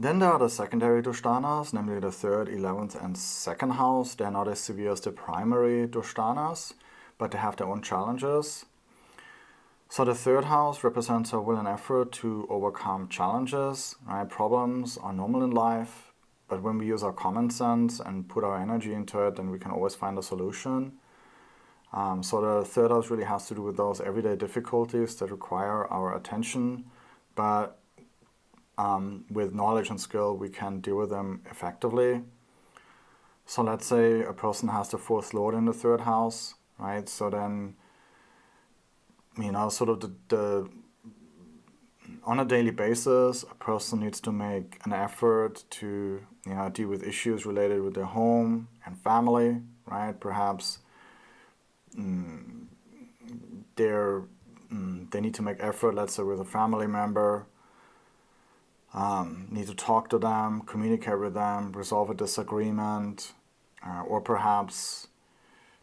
Then there are the secondary Dushtanas, namely the 3rd, 11th, and 2nd house. They're not as severe as the primary Dushtanas, but they have their own challenges. So the 3rd house represents our will and effort to overcome challenges, right? Problems are normal in life, but when we use our common sense and put our energy into it, then we can always find a solution. So the 3rd house really has to do with those everyday difficulties that require our attention, but with knowledge and skill, we can deal with them effectively. So let's say a person has the 4th lord in the 3rd house, right? So then, sort of on a daily basis, a person needs to make an effort to, deal with issues related with their home and family, right? Perhaps they need to make effort, let's say, with a family member. Need to talk to them, communicate with them, resolve a disagreement, or perhaps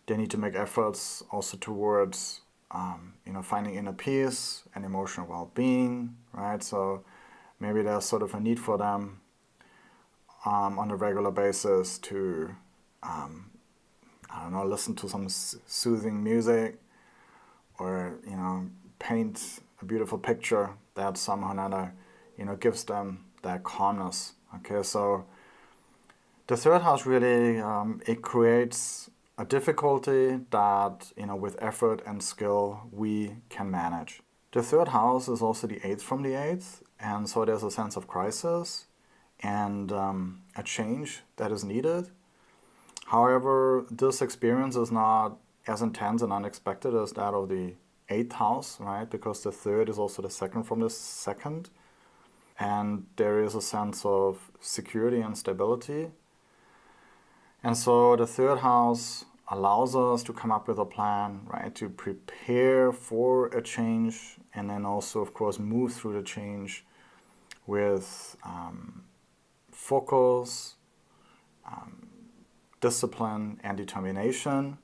they need to make efforts also towards finding inner peace and emotional well-being, right? So maybe there's sort of a need for them on a regular basis to, listen to some soothing music, or paint a beautiful picture that somehow or another gives them that calmness. Okay, so the 3rd house really, it creates a difficulty that, with effort and skill, we can manage. The 3rd house is also the 8th from the 8th, and so there's a sense of crisis and a change that is needed. However, this experience is not as intense and unexpected as that of the 8th house, right? Because the 3rd is also the 2nd from the 2nd. And there is a sense of security and stability. And so the 3rd house allows us to come up with a plan, right, to prepare for a change, and then also, of course, move through the change with focus, discipline, and determination.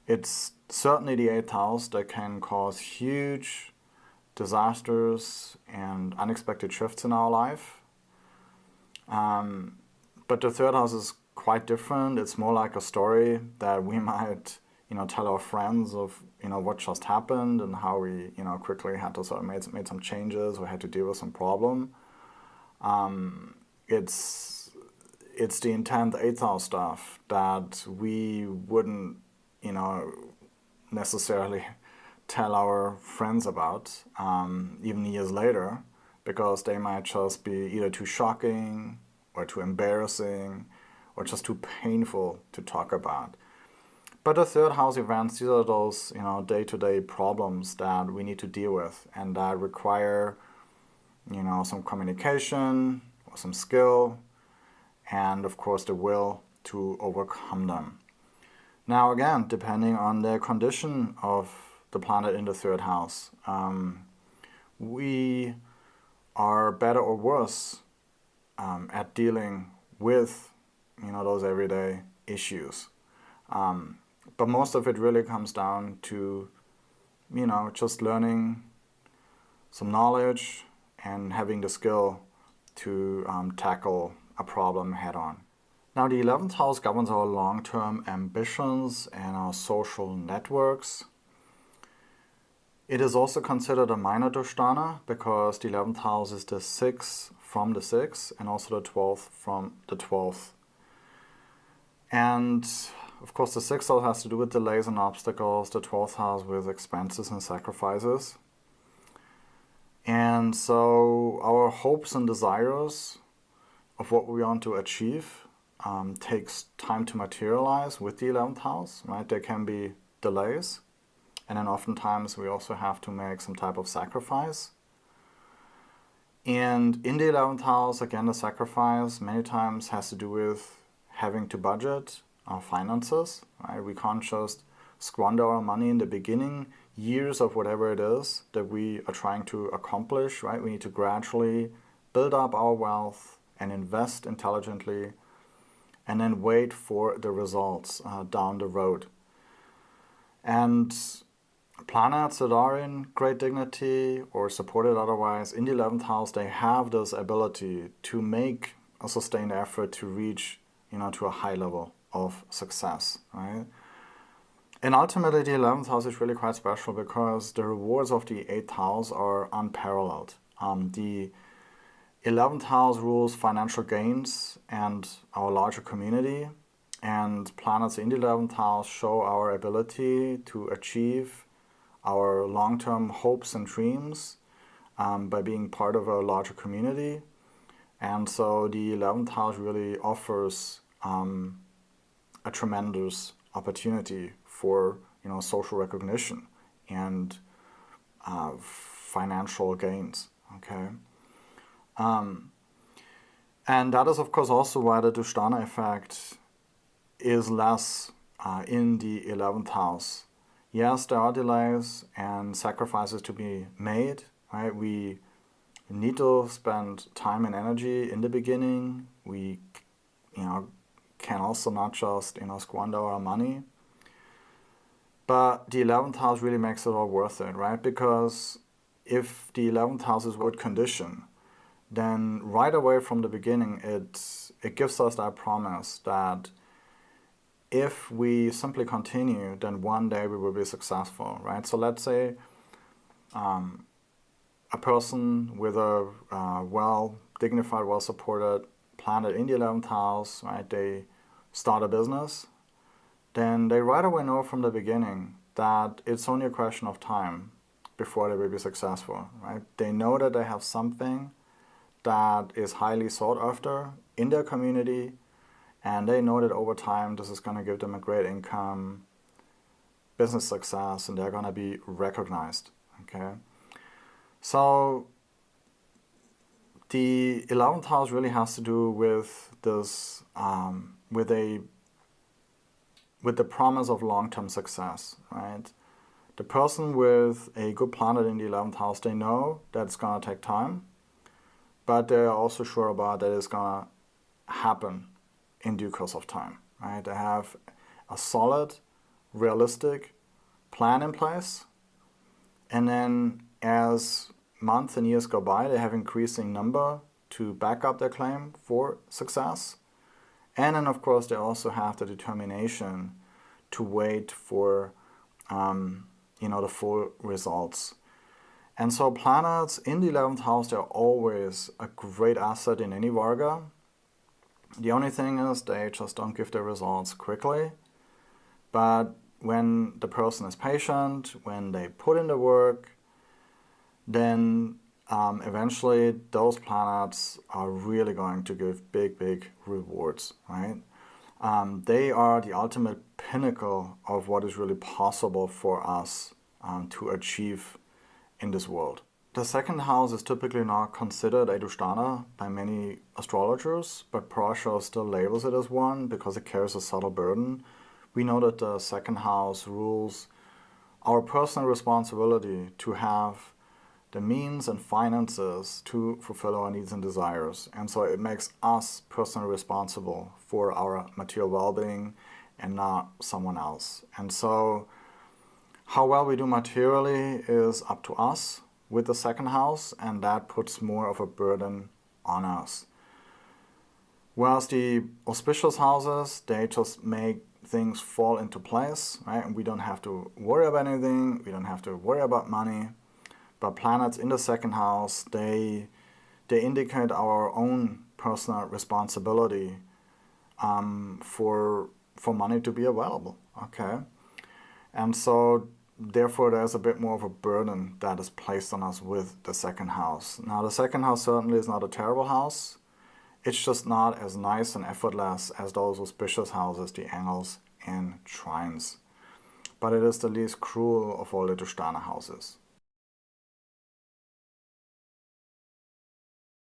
It's certainly the 8th house that can cause huge disasters and unexpected shifts in our life. But the 3rd house is quite different. It's more like a story that we might, tell our friends of, what just happened and how we, quickly had to sort of made some changes or had to deal with some problem. It's the intense 8th house stuff that we wouldn't, necessarily tell our friends about, even years later, because they might just be either too shocking or too embarrassing or just too painful to talk about. But the 3rd house events, these are those, day-to-day problems that we need to deal with and that require, some communication or some skill and, of course, the will to overcome them. Now, again, depending on the condition of the planet in the 3rd house, we are better or worse at dealing with, those everyday issues. But most of it really comes down to, just learning some knowledge and having the skill to tackle a problem head on. Now, the 11th house governs our long-term ambitions and our social networks. It is also considered a minor Dushtana because the 11th house is the 6th from the 6th and also the 12th from the 12th. And of course, the 6th house has to do with delays and obstacles, the 12th house with expenses and sacrifices. And so our hopes and desires of what we want to achieve takes time to materialize with the 11th house, right? There can be delays, and then oftentimes we also have to make some type of sacrifice. And in the 11th house, again, the sacrifice many times has to do with having to budget our finances, right? We can't just squander our money in the beginning years of whatever it is that we are trying to accomplish, right? We need to gradually build up our wealth and invest intelligently and then wait for the results down the road. And planets that are in great dignity or supported otherwise in the 11th house, they have this ability to make a sustained effort to reach, to a high level of success, right? And ultimately, the 11th house is really quite special because the rewards of the 8th house are unparalleled. The 11th house rules financial gains and our larger community, and planets in the 11th house show our ability to achieve our long-term hopes and dreams by being part of a larger community. And so the 11th house really offers a tremendous opportunity for social recognition and financial gains. Okay, and that is of course also why the Dushtana effect is less in the 11th house. Yes, there are delays and sacrifices to be made. Right, we need to spend time and energy in the beginning. We, can also not just squander our money. But the 11th house really makes it all worth it, right? Because if the 11th house is good condition, then right away from the beginning, it gives us that promise that if we simply continue, then one day we will be successful, right? So let's say a person with a well-dignified, well-supported planet in the 11th house, right? They start a business, then they right away know from the beginning that it's only a question of time before they will be successful, right? They know that they have something that is highly sought after in their community, and they know that over time this is going to give them a great income, business success, and they're going to be recognized, okay? So the 11th house really has to do with this, with the promise of long-term success, right? The person with a good planet in the 11th house, they know that it's going to take time, but they're also sure about that it's going to happen in due course of time, right? They have a solid, realistic plan in place, and then as months and years go by, they have increasing number to back up their claim for success. And then, of course, they also have the determination to wait for, the full results. And so planets in the 11th house, they're always a great asset in any Varga. The only thing is they just don't give the results quickly. But when the person is patient, when they put in the work, then eventually those planets are really going to give big, big rewards, right? They are the ultimate pinnacle of what is really possible for us to achieve in this world. The second house is typically not considered a Dushtana by many astrologers, but Parashar still labels it as one because it carries a subtle burden. We know that the second house rules our personal responsibility to have the means and finances to fulfill our needs and desires. And so it makes us personally responsible for our material well-being and not someone else. And so how well we do materially is up to us with the second house, and that puts more of a burden on us. Whereas the auspicious houses, they just make things fall into place, right? And we don't have to worry about anything, we don't have to worry about money. But planets in the second house, they indicate our own personal responsibility for money to be available, okay? And so therefore there's a bit more of a burden that is placed on us with the second house. Now the second house certainly is not a terrible house. It's just not as nice and effortless as those auspicious houses, the angles and trines. But it is the least cruel of all the Dushtana houses.